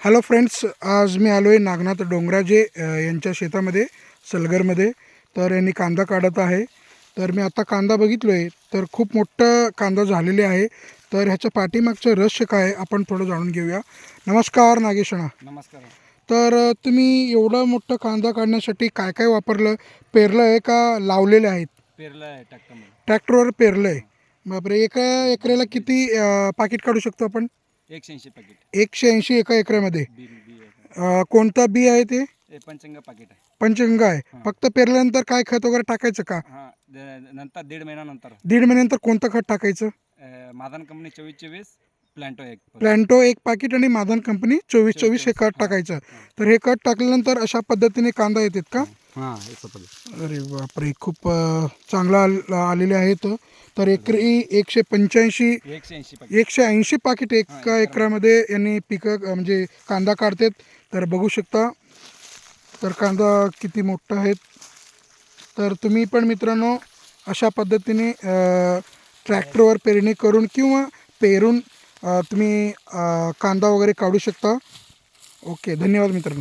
Hello friends, आज मी आलो आहे नागनाथ डोंगराजे यांच्या शेतामध्ये सलगरमध्ये. तर यांनी कांदा काढत आहे. तर मी आता कांदा बघितलो आहे, तर खूप मोठं कांदा झालेले आहे. तर ह्याच्या पाठीमागचं रहस्य काय आहे आपण थोडं जाणून घेऊया. नमस्कार नागेशणा. नमस्कार. तर तुम्ही एवढं मोठं कांदा काढण्यासाठी काय काय वापरलं? पेरलं आहे का लावलेले आहेत? पेरलं आहे ट्रॅक्टरमध्ये. ट्रॅक्टरवर पेरलं आहे. बापरे, एका एकराला किती पाकिट काढू शकतो आपण? 180 पाकिट 180 एका एकरामध्ये. बी बी आहे. कोणतं बी आहे ते? हे पंचंग पाकिट आहे. पंचगंगा आहे. हां. फक्त पेरल्यानंतर काय खत वगैरे टाकायचं का? हां, नंतर 1.5 महिन्यानंतर दीड महिन्यानंतर कोणतं खत टाकायचं? मादान कंपनी 24-24 प्लॅन्टो एक प्लॅन्टो एक पाकिट आणि माधन कंपनी 24-24 हे खत टाकायचं. तर हे खत टाकल्यानंतर अशा पद्धतीने कांदा येतात का? हां. अरे बापरे, खूप चांगला आलेले आहेत. तर एकरी 185 180 पाकिट 180 पाकिट एका एकरामध्ये यांनी पिकं म्हणजे कांदा काढतात. तर बघू शकता तर कांदा किती मोठा आहे. तर तुम्ही पण मित्रांनो अशा पद्धतीने ट्रॅक्टरवर पेरणी करून किंवा पेरून तुम्ही कांदा वगैरे काढू शकता. ओके, धन्यवाद मित्रांनो.